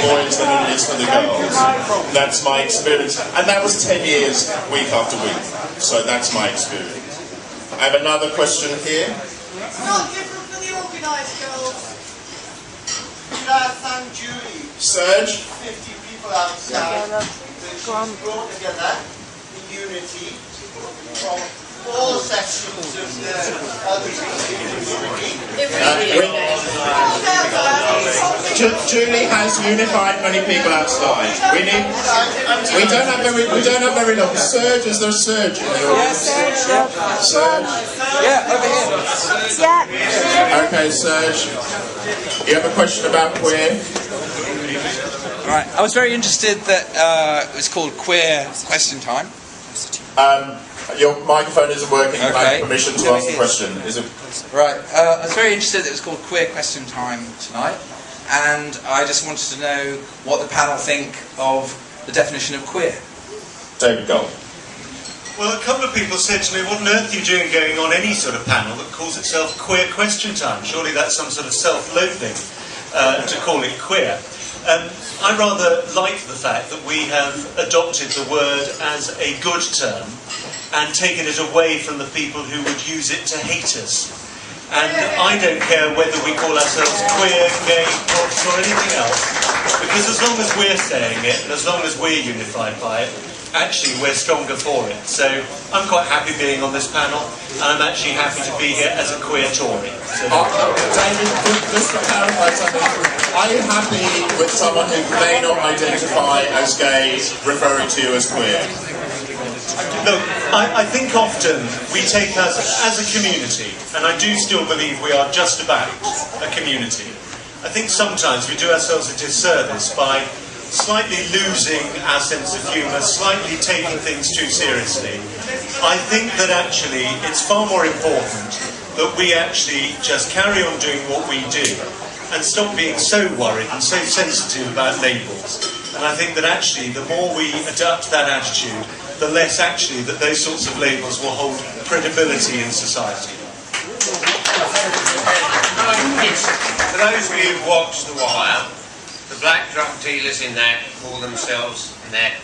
boys than it is for the girls. That's my experience. And that was 10 years, week after week. So that's my experience. I have another question here. It's not different for the organised girls. Thank Julie. Serge? 50 people outside. She's brought together in unity from all sections of the Julie has unified many people outside. We don't have very long. Serge, is there a Serge in your Serge? Yeah, over here. Yeah. Okay, Serge. You have a question about queer? Right. I was very interested that it was called Queer Question Time. Your microphone isn't working. Okay. I have permission to ask the question. Is it? Right. I was very interested that it was called Queer Question Time tonight, and I just wanted to know what the panel think of the definition of queer. David Gold. Well, a couple of people said to me, what on earth are you doing going on any sort of panel that calls itself Queer Question Time? Surely that's some sort of self-loathing to call it queer. I rather like the fact that we have adopted the word as a good term and taken it away from the people who would use it to hate us. And I don't care whether we call ourselves queer, gay, posh or anything else, because as long as we're saying it and as long as we're unified by it, actually we're stronger for it. So I'm quite happy being on this panel, and I'm actually happy to be here as a queer Tory. So, David, just to clarify something, are you happy with someone who may not identify as gay referring to you as queer? Look, I think often we take us as a community, and I do still believe we are just about a community. I think sometimes we do ourselves a disservice by slightly losing our sense of humour, slightly taking things too seriously. I think that actually it's far more important that we actually just carry on doing what we do and stop being so worried and so sensitive about labels. And I think that actually the more we adopt that attitude, the less actually that those sorts of labels will hold credibility in society. For those of you who've watched The Wire, the black drug dealers in that call themselves and their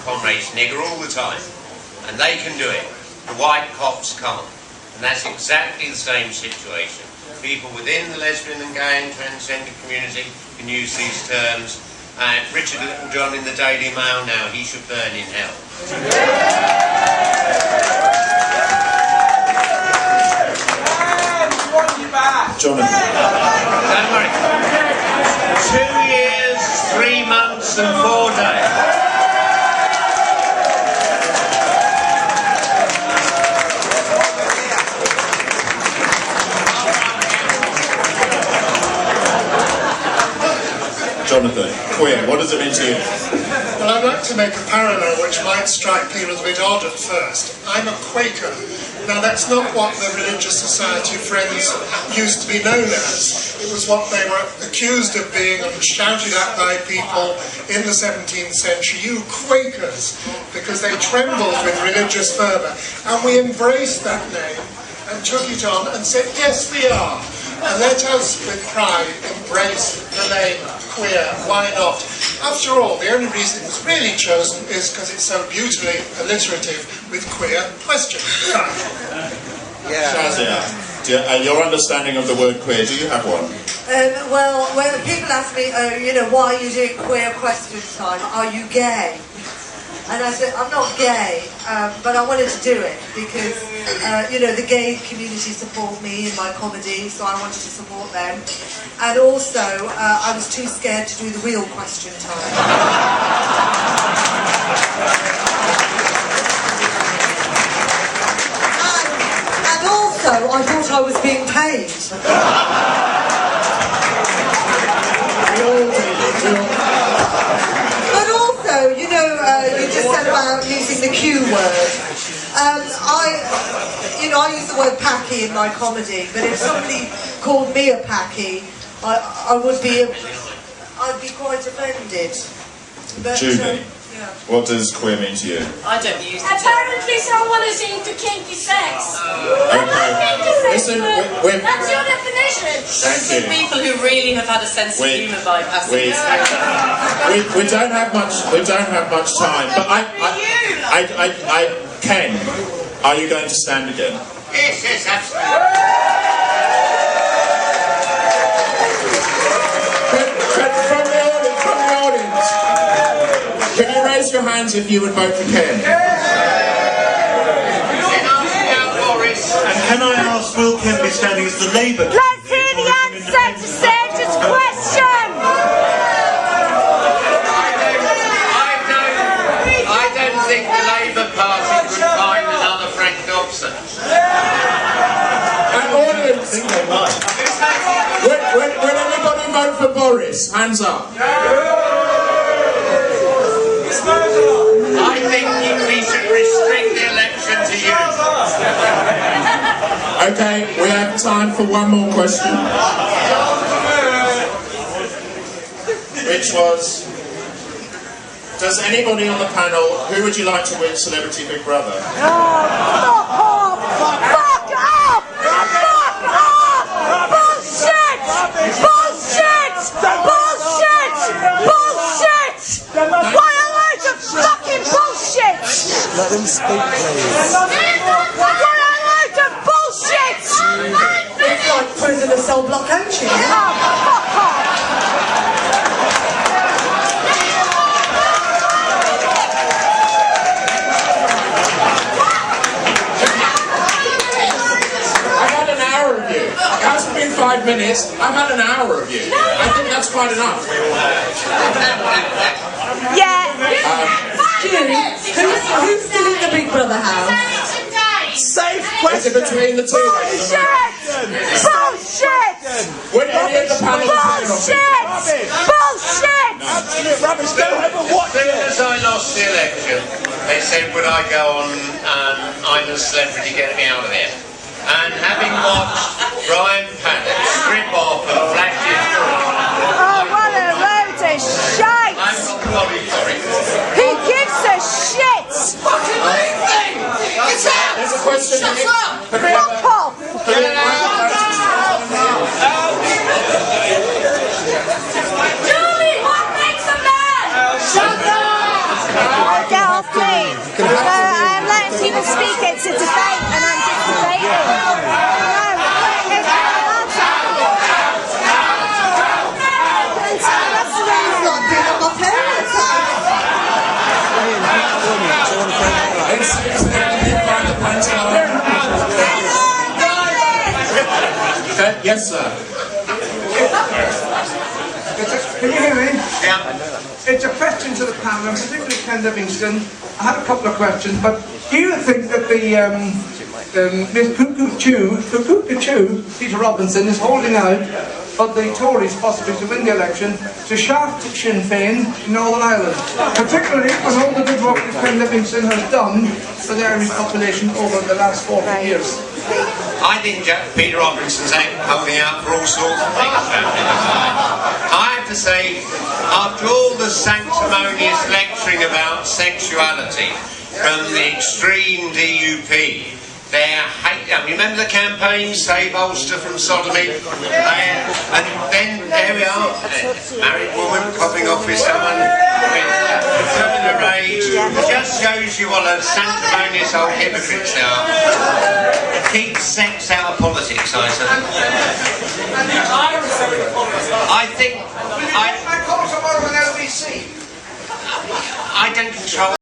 comrades nigger all the time. And they can do it. The white cops can't. And that's exactly the same situation. People within the lesbian and gay and transgender community can use these terms. Richard Littlejohn in the Daily Mail now, he should burn in hell. Jonathan. Don't worry. 2 years, 3 months and 4 days. Jonathan, queer, what does it mean to you? Well, I'd like to make a parallel which might strike people as a bit odd at first. I'm a Quaker. Now, that's not what the Religious Society Friends used to be known as. It was what they were accused of being and shouted at by people in the 17th century, you Quakers, because they trembled with religious fervour. And we embraced that name and took it on and said, yes, we are. And let us, with pride, embrace the name queer. Why not? After all, the only reason it was really chosen is because it's so beautifully alliterative with queer question. Shazia, your understanding of the word queer, do you have one? Well, when people ask me, why are you doing queer question time? Are you gay? And I said, I'm not gay, but I wanted to do it because, the gay community support me in my comedy, so I wanted to support them. And also, I was too scared to do the real question time. And also, I thought I was being paid. But also, you just said about using the Q word. I use the word packy in my comedy, but if somebody called me a packy, I'd be quite offended. But, Judy, what does queer mean to you? I don't use it. Apparently someone is into kinky sex. Okay. Listen, That's your definition. Thank you. People who really have had a sense of humour bypassing. We don't have much. We don't have much time. But Ken, are you going to stand again? Yes, absolutely. From the audience, can you raise your hands if you would vote for Ken? And can I ask, will Ken be standing as the Labour? Let's hear the answer to Serge's question! I don't think the Labour Party could find another Frank Dobson. And audience, I think they might. will anybody vote for Boris? Hands up. I think we should restrict the election to you. Okay, we have time for one more question. Which was, does anybody on the panel, who would you like to win Celebrity Big Brother? Fuck off! Fuck off! Fuck off! Bullshit! Bullshit! Bullshit! Bullshit! What a load of fucking bullshit! Let them speak, please. What a load of bullshit! It's like prisoner cell block coaching. Oh, fuck off! I've had an hour of you. It hasn't been 5 minutes. I've had an hour of you. I think that's quite enough. Yeah. Who's still in the Big Brother house? Safe Is it question. between the two? Bullshit! Bullshit! Would any of the panel Bullshit! Bullshit! Absolute rubbish. Don't ever watch As soon it. as I lost the election, they said, would I go on I'm a Celebrity, get me out of here. And having watched Brian Paddock strip off and flash his Oh, what a load of shite! I'm not sorry for it. Who gives a shit? There's a question here. Fuck off! Julie, what makes a man? Shut up! Get off, please. I'm letting people speak. It's a debate, and I'm just debating. Yes, sir. Can you hear me? Yeah. It's a question to the panel, and particularly Ken Livingstone. I had a couple of questions, but do you think that Miss Cuckoo, Peter Robinson, is holding out for the Tories possibly to win the election to shaft Sinn Féin in Northern Ireland, particularly when all the good work that Ken Livingstone has done for the Irish population over the last 40 years? I think Peter Robinson's holding out for all sorts of things. I have to say, after all the sanctimonious lecturing about sexuality from the extreme DUP, their hate. Remember the campaign, Save Ulster from Sodomy? And then there we are, a married woman popping off with someone with similar age. It just shows you what a sanctimonious old hypocrites they are. Keep sex out of politics, I suppose. I think I don't control